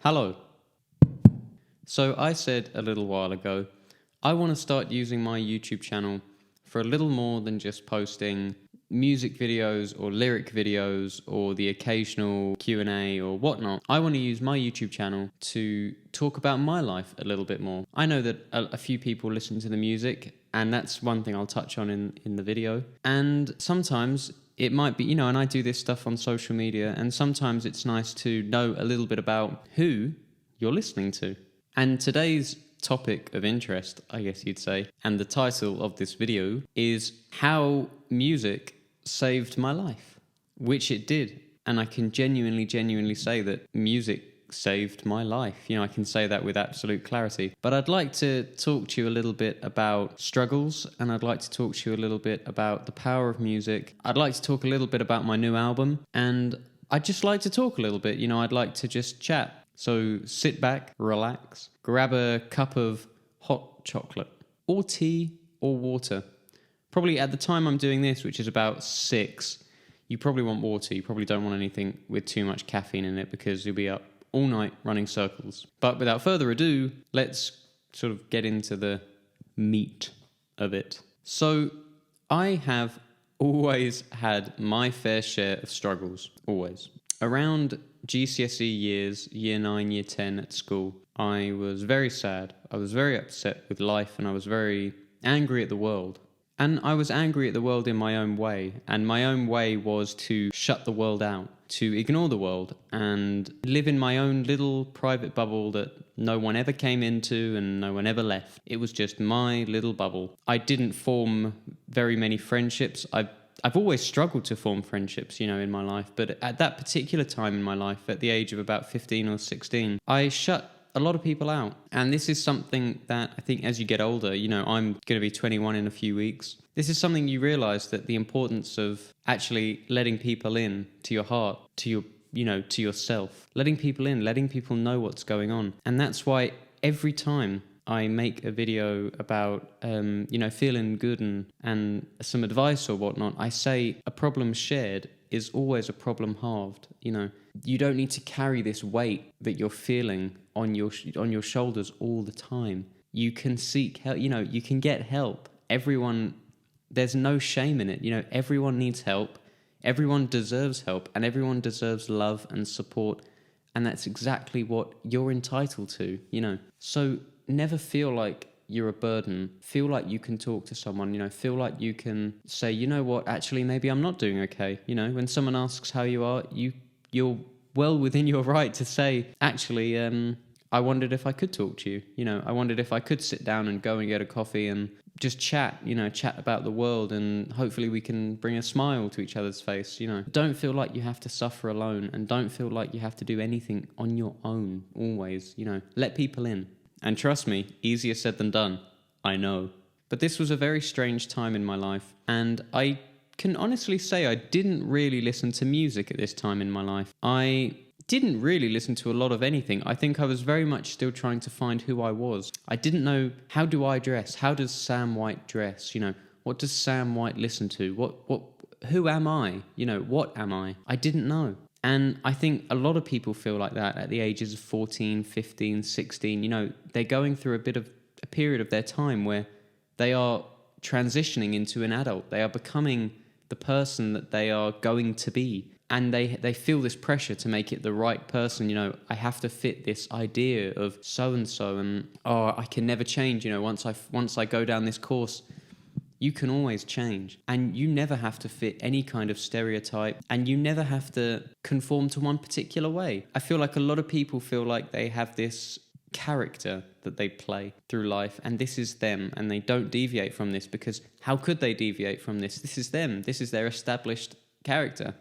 Hello. So I said a little while ago, I want to start using my YouTube channel for a little more than just posting music videos or lyric videos or the occasional Q&A or whatnot. I want to use my YouTube channel to talk about my life a little bit more. I know that a few people listen to the music, and that's one thing I'll touch on in the video. And sometimes it might be, and I do this stuff on social media, and sometimes it's nice to know a little bit about who you're listening to. And today's topic of interest, I guess you'd say, and the title of this video is How Music Saved My Life, which it did. And I can genuinely say that music saved my life. I can say that with absolute clarity. But I'd like to talk to you a little bit about struggles, and I'd like to talk to you a little bit about the power of music. I'd like to talk a little bit about my new album, and I'd just like to talk a little bit. I'd like to just chat. So sit back, relax, grab a cup of hot chocolate or tea or water. Probably at the time I'm doing this, which is about 6, you probably want water. You probably don't want anything with too much caffeine in it because you'll be up all night running circles. But without further ado, let's sort of get into the meat of it. So I have always had my fair share of struggles, always. Around GCSE years, year 9, year 10 at school, I was very sad. I was very upset with life, and I was very angry at the world. And I was angry at the world in my own way. And my own way was to shut the world out, to ignore the world, and live in my own little private bubble that no one ever came into and no one ever left. It was just my little bubble. I didn't form very many friendships. I've always struggled to form friendships, in my life. But at that particular time in my life, at the age of about 15 or 16, I shut a lot of people out. And this is something that I think as you get older, I'm going to be 21 in a few weeks. This is something you realize, that the importance of actually letting people in to your heart, to your, to yourself, letting people in, letting people know what's going on. And that's why every time I make a video about, feeling good and some advice or whatnot, I say a problem shared is always a problem halved. You don't need to carry this weight that you're feeling on your shoulders all the time. You can seek help. You can get help. Everyone, there's no shame in it. Everyone needs help. Everyone deserves help, and everyone deserves love and support. And that's exactly what you're entitled to. So never feel like you're a burden. Feel like you can talk to someone, feel like you can say, what, actually, maybe I'm not doing okay. When someone asks how you are, you're well within your right to say, actually, I wondered if I could talk to you. I wondered if I could sit down and go and get a coffee and just chat, chat about the world, and hopefully we can bring a smile to each other's face. Don't feel like you have to suffer alone, and don't feel like you have to do anything on your own always. Let people in. And trust me, easier said than done, I know. But this was a very strange time in my life, and I can honestly say I didn't really listen to music at this time in my life. I didn't really listen to a lot of anything. I think I was very much still trying to find who I was. I didn't know, how do I dress? How does Sam White dress? What does Sam White listen to? Who am I? What am I? I didn't know. And I think a lot of people feel like that at the ages of 14, 15, 16. They're going through a period of their time where they are transitioning into an adult. They are becoming the person that they are going to be. And they feel this pressure to make it the right person. I have to fit this idea of so-and-so, and I can never change. Once I go down this course, you can always change, and you never have to fit any kind of stereotype, and you never have to conform to one particular way. I feel like a lot of people feel like they have this character that they play through life, and this is them, and they don't deviate from this, because how could they deviate from this? This is them. This is their established character.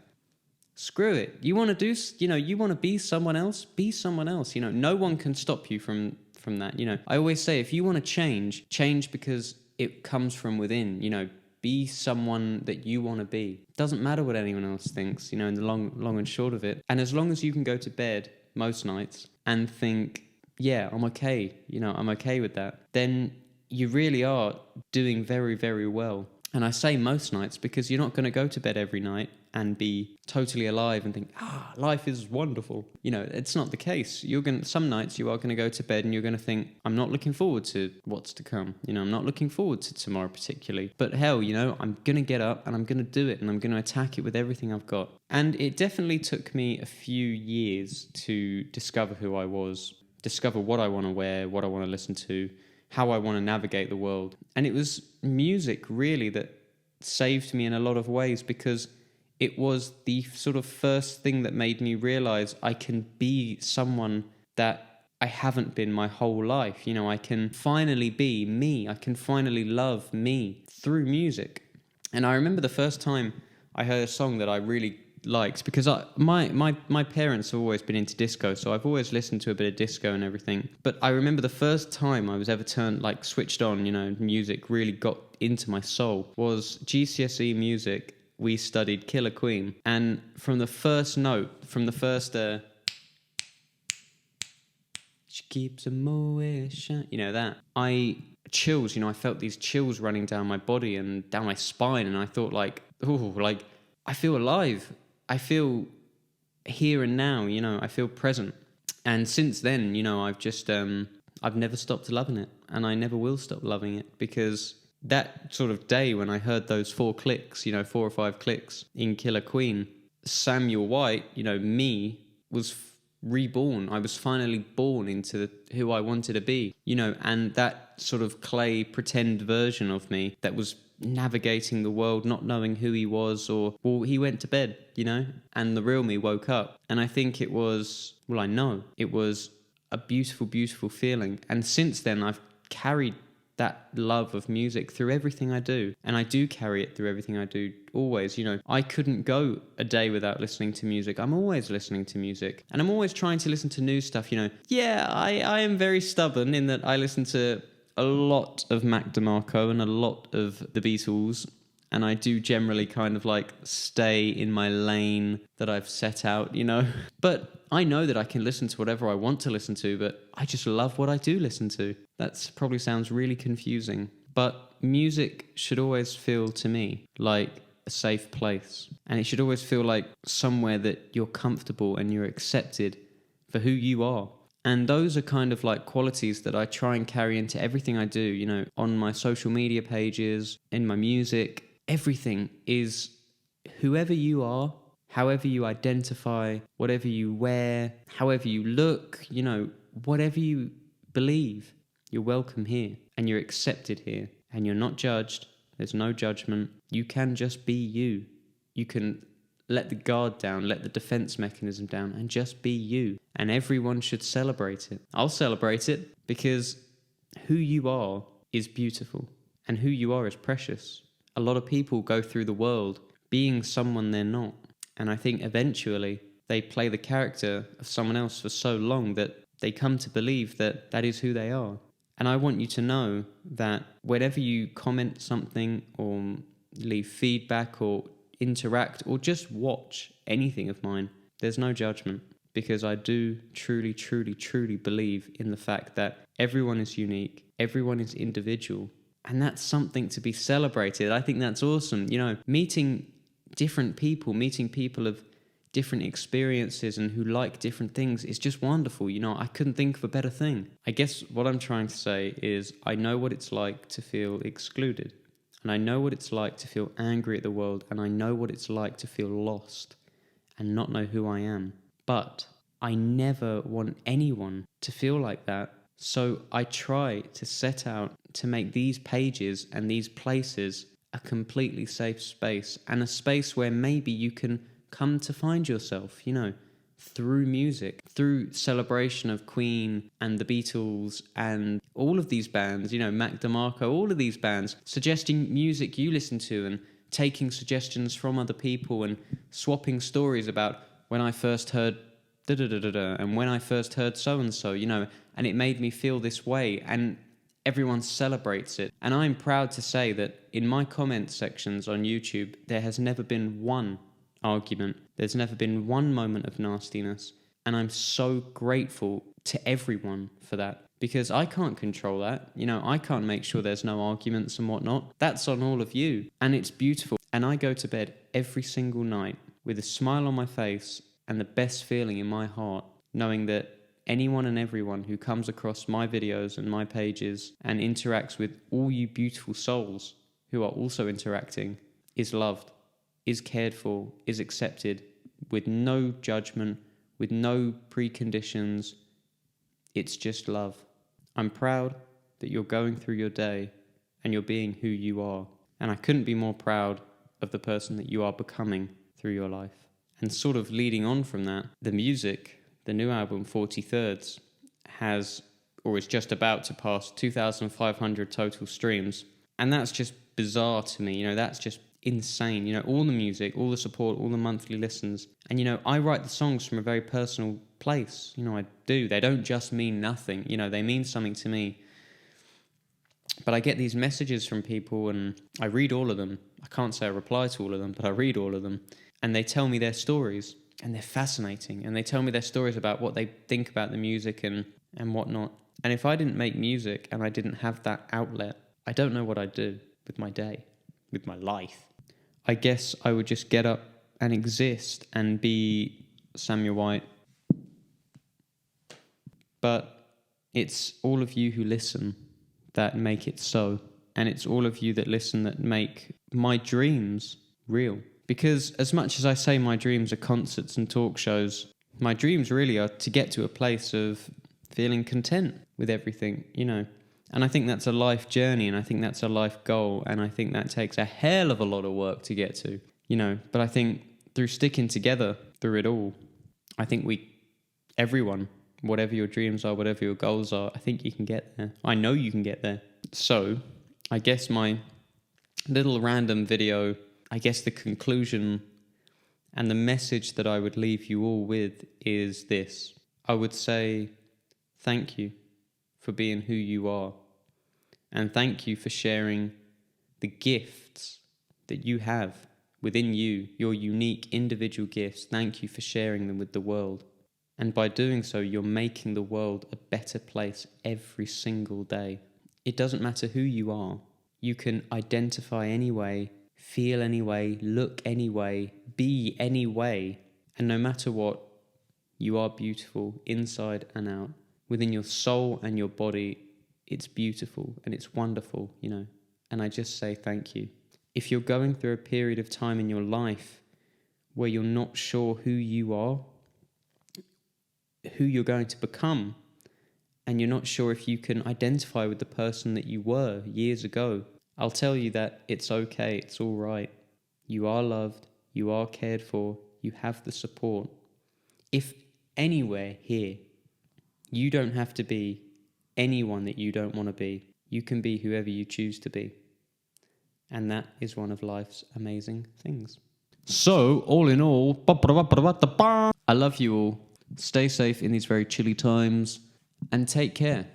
Screw it. You want to do, you want to be someone else? Be someone else. No one can stop you from that. I always say, if you want to change because it comes from within. Be someone that you want to be. Doesn't matter what anyone else thinks, in the long and short of it. And as long as you can go to bed most nights and think, yeah, I'm okay, I'm okay with that, then you really are doing very, very well. And I say most nights because you're not going to go to bed every night and be totally alive and think, life is wonderful. You know, it's not the case. Some nights you are going to go to bed and you're going to think, I'm not looking forward to what's to come. You know, I'm not looking forward to tomorrow particularly. But hell, you know, I'm going to get up and I'm going to do it and I'm going to attack it with everything I've got. And it definitely took me a few years to discover who I was, discover what I want to wear, what I want to listen to, how I want to navigate the world. And it was music really that saved me in a lot of ways, because it was the sort of first thing that made me realize I can be someone that I haven't been my whole life. You know, I can finally be me. I can finally love me through music. And I remember the first time I heard a song that I really liked, because my parents have always been into disco, so I've always listened to a bit of disco and everything. But I remember the first time I was ever switched on, you know, music really got into my soul, was GCSE music. We studied Killer Queen, and from the first note, from the first she keeps a moe shine, you know, that I felt these chills running down my body and down my spine, and I thought like I feel alive. I feel here and now, you know, I feel present. And since then, you know, I've never stopped loving it, and I never will stop loving it, because that sort of day when I heard those 4 clicks, you know, 4 or 5 clicks in Killer Queen, Samuel White, you know, me was reborn. I was finally born into who I wanted to be, you know, and that sort of clay pretend version of me that was navigating the world, not knowing who he was, he went to bed, you know, and the real me woke up. And I think it was a beautiful, beautiful feeling. And since then, I've carried that love of music through everything I do. And I do carry it through everything I do, always. You know, I couldn't go a day without listening to music. I'm always listening to music. And I'm always trying to listen to new stuff, you know. Yeah, I am very stubborn in that I listen to a lot of Mac DeMarco and a lot of the Beatles, and I do generally kind of like stay in my lane that I've set out, you know. But I know that I can listen to whatever I want to listen to, but I just love what I do listen to. That probably sounds really confusing, but music should always feel to me like a safe place, and it should always feel like somewhere that you're comfortable and you're accepted for who you are. And those are kind of like qualities that I try and carry into everything I do, you know, on my social media pages, in my music. Everything is whoever you are, however you identify, whatever you wear, however you look, you know, whatever you believe, you're welcome here and you're accepted here and you're not judged. There's no judgment. You can just be you. You can let the guard down, let the defense mechanism down, and just be you. And everyone should celebrate it. I'll celebrate it, because who you are is beautiful and who you are is precious. A lot of people go through the world being someone they're not. And I think eventually they play the character of someone else for so long that they come to believe that that is who they are. And I want you to know that whenever you comment something or leave feedback or interact or just watch anything of mine, there's no judgment, because I do truly, truly, truly believe in the fact that everyone is unique, everyone is individual, and that's something to be celebrated. I think that's awesome. You know, meeting different people, meeting people of different experiences and who like different things is just wonderful. You know, I couldn't think of a better thing. I guess what I'm trying to say is I know what it's like to feel excluded. And I know what it's like to feel angry at the world, and I know what it's like to feel lost and not know who I am. But I never want anyone to feel like that. So I try to set out to make these pages and these places a completely safe space, and a space where maybe you can come to find yourself, you know, through music, through celebration of Queen and the Beatles and all of these bands, you know, Mac DeMarco, all of these bands, suggesting music you listen to and taking suggestions from other people and swapping stories about when I first heard da-da-da-da-da and when I first heard so-and-so, you know, and it made me feel this way, and everyone celebrates it. And I'm proud to say that in my comment sections on YouTube, there has never been one argument. There's never been one moment of nastiness. And I'm so grateful to everyone for that, because I can't control that. You know, I can't make sure there's no arguments and whatnot. That's on all of you. And it's beautiful. And I go to bed every single night with a smile on my face and the best feeling in my heart, knowing that anyone and everyone who comes across my videos and my pages and interacts with all you beautiful souls who are also interacting is loved, is cared for, is accepted, with no judgment, with no preconditions. It's just love. I'm proud that you're going through your day and you're being who you are. And I couldn't be more proud of the person that you are becoming through your life. And sort of leading on from that, the music, the new album 40 Thirds, has, or is just about to pass 2,500 total streams. And that's just bizarre to me. You know, that's just insane. You know, all the music, all the support, all the monthly listens. And, you know, I write the songs from a very personal place. You know, I do. They don't just mean nothing. You know, they mean something to me. But I get these messages from people and I read all of them. I can't say I reply to all of them, but I read all of them. And they tell me their stories and they're fascinating. And they tell me their stories about what they think about the music and whatnot. And if I didn't make music and I didn't have that outlet, I don't know what I'd do with my day, with my life. I guess I would just get up and exist and be Samuel White. But it's all of you who listen that make it so. And it's all of you that listen that make my dreams real. Because as much as I say my dreams are concerts and talk shows, my dreams really are to get to a place of feeling content with everything, you know. And I think that's a life journey, and I think that's a life goal, and I think that takes a hell of a lot of work to get to, you know. But I think through sticking together through it all, I think everyone, whatever your dreams are, whatever your goals are, I think you can get there. I know you can get there. So I guess my little random video, I guess the conclusion and the message that I would leave you all with is this. I would say thank you for being who you are. And thank you for sharing the gifts that you have within you, your unique individual gifts. Thank you for sharing them with the world. And by doing so, you're making the world a better place every single day. It doesn't matter who you are. You can identify any way, feel any way, look any way, be any way. And no matter what, you are beautiful inside and out. Within your soul and your body, it's beautiful and it's wonderful, you know. And I just say thank you. If you're going through a period of time in your life where you're not sure who you are, who you're going to become, and you're not sure if you can identify with the person that you were years ago, I'll tell you that it's okay, it's all right. You are loved, you are cared for, you have the support. If anywhere here, you don't have to be anyone that you don't want to be. You can be whoever you choose to be. And that is one of life's amazing things. So, all in all, I love you all. Stay safe in these very chilly times and take care.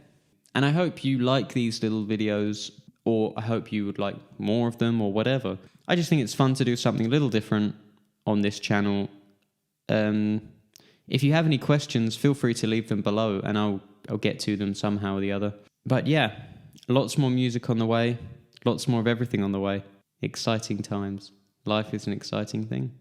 And I hope you like these little videos, or I hope you would like more of them or whatever. I just think it's fun to do something a little different on this channel. If you have any questions, feel free to leave them below and I'll get to them somehow or the other. But yeah, lots more music on the way, lots more of everything on the way. Exciting times. Life is an exciting thing.